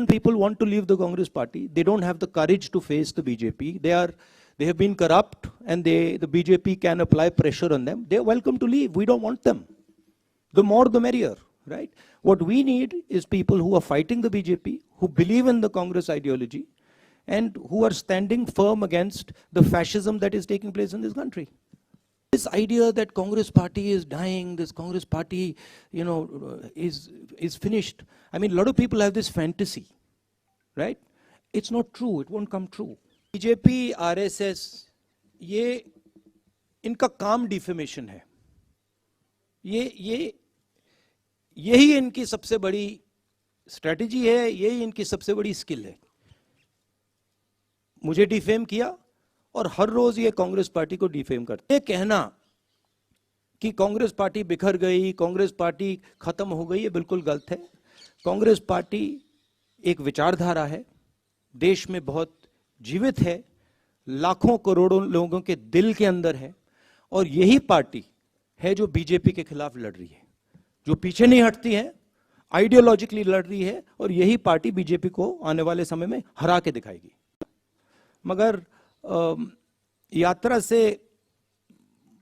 People want to leave the Congress party. They don't have the courage to face the BJP. They have been corrupt, and the BJP can apply pressure on them. They're welcome to leave. We don't want them. The more the merrier, right? What we need is people who are fighting the BJP, who believe in the Congress ideology, and who are standing firm against the fascism that is taking place in this country. This idea that Congress party is dying, this Congress party, is finished. I mean, a lot of people have this fantasy, right? It's not true. It won't come true. BJP, RSS, ये इनका काम defamation है. यही इनकी सबसे बड़ी strategy है, यही इनकी सबसे बड़ी स्किल है. मुझे डिफेम किया और हर रोज ये कांग्रेस पार्टी को डिफेम करते. ये कहना कि कांग्रेस पार्टी बिखर गई, कांग्रेस पार्टी खत्म हो गई, ये बिल्कुल गलत है. कांग्रेस पार्टी एक विचारधारा है, देश में बहुत जीवित है, लाखों करोड़ों लोगों के दिल के अंदर है, और यही पार्टी है जो बीजेपी के खिलाफ लड़ रही है, जो पीछे नहीं हटती है, आइडियोलॉजिकली लड़ रही है, और यही पार्टी बीजेपी को आने वाले समय में हरा के दिखाएगी. मगर यात्रा से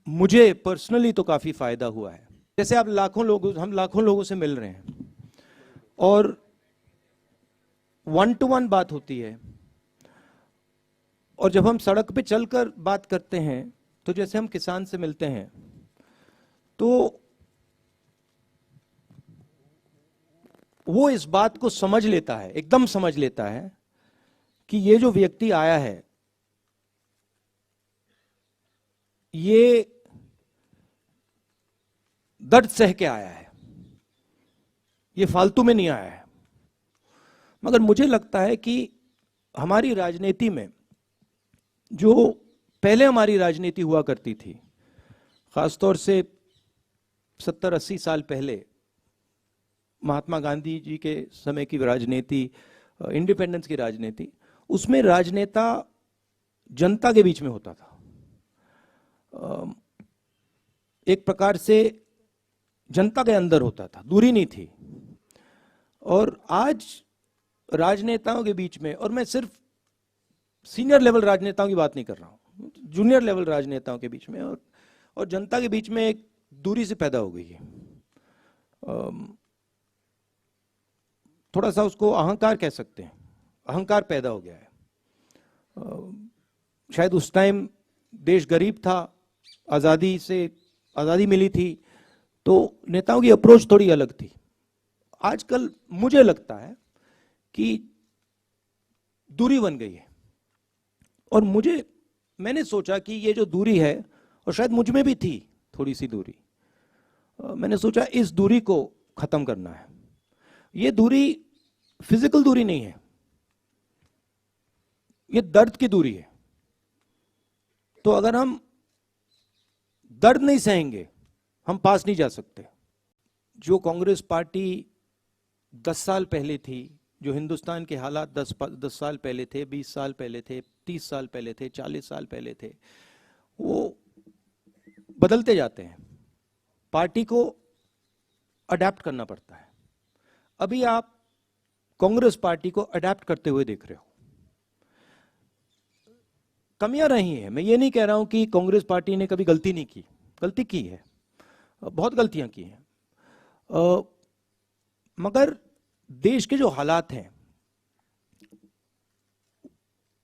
मुझे पर्सनली तो काफी फायदा हुआ है. जैसे आप हम लाखों लोगों से मिल रहे हैं और 1-to-1 बात होती है, और जब हम सड़क पे चलकर बात करते हैं, तो जैसे हम किसान से मिलते हैं, तो वो इस बात को समझ लेता है, एकदम समझ लेता है कि ये जो व्यक्ति आया है, ये दर्द सह के आया है, ये फालतू में नहीं आया है. मगर मुझे लगता है कि हमारी राजनीति में, जो पहले हमारी राजनीति हुआ करती थी, खासतौर से 70-80 साल पहले महात्मा गांधी जी के समय की राजनीति, इंडिपेंडेंस की राजनीति, उसमें राजनेता जनता के बीच में होता था. एक प्रकार से जनता के अंदर होता था, दूरी नहीं थी. और आज राजनेताओं के बीच में, और मैं सिर्फ सीनियर लेवल राजनेताओं की बात नहीं कर रहा हूं, जूनियर लेवल राजनेताओं के बीच में और जनता के बीच में एक दूरी से पैदा हो गई है. थोड़ा सा उसको अहंकार कह सकते हैं, अहंकार पैदा हो गया है. शायद उस टाइम देश गरीब था, आज़ादी मिली थी, तो नेताओं की अप्रोच थोड़ी अलग थी. आजकल मुझे लगता है कि दूरी बन गई है, और मैंने सोचा कि ये जो दूरी है, और शायद मुझ में भी थी थोड़ी सी दूरी, मैंने सोचा इस दूरी को खत्म करना है. ये दूरी फिजिकल दूरी नहीं है, ये दर्द की दूरी है. तो अगर हम दर्द नहीं सहेंगे, हम पास नहीं जा सकते. जो कांग्रेस पार्टी 10 साल पहले थी, जो हिंदुस्तान के हालात 10 साल पहले थे, 20 साल पहले थे, 30 साल पहले थे, 40 साल पहले थे, वो बदलते जाते हैं. पार्टी को अडेप्ट करना पड़ता है. अभी आप कांग्रेस पार्टी को अडेप्ट करते हुए देख रहे हो. कमियां रही हैं, मैं ये नहीं कह रहा हूं कि कांग्रेस पार्टी ने कभी गलती नहीं की, गलती की है, बहुत गलतियां की हैं. मगर देश के जो हालात हैं,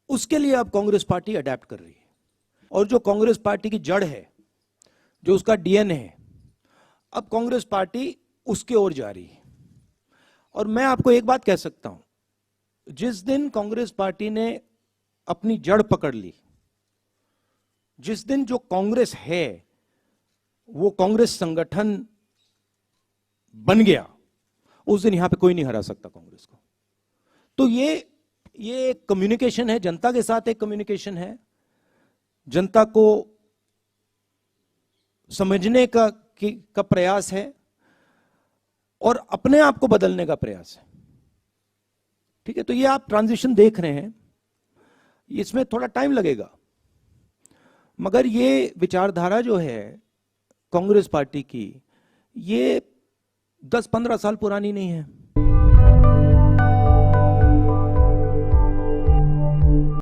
उसके लिए अब कांग्रेस पार्टी अडेप्ट कर रही है. और जो कांग्रेस पार्टी की जड़ है, जो उसका डीएनए है, अब कांग्रेस पार्टी उसके ओर जा रही है. और मैं आपको एक बात कह सकता हूं, जिस दिन कांग्रेस पार्टी ने अपनी जड़ पकड़ ली, जिस दिन जो कांग्रेस है वो कांग्रेस संगठन बन गया, उस दिन यहां पे कोई नहीं हरा सकता कांग्रेस को. तो ये एक कम्युनिकेशन है, जनता के साथ एक कम्युनिकेशन है, जनता को समझने का प्रयास है, और अपने आप को बदलने का प्रयास है. ठीक है, तो ये आप ट्रांजिशन देख रहे हैं, इसमें थोड़ा टाइम लगेगा, मगर ये विचारधारा जो है कांग्रेस पार्टी की, ये 10-15 साल पुरानी नहीं है.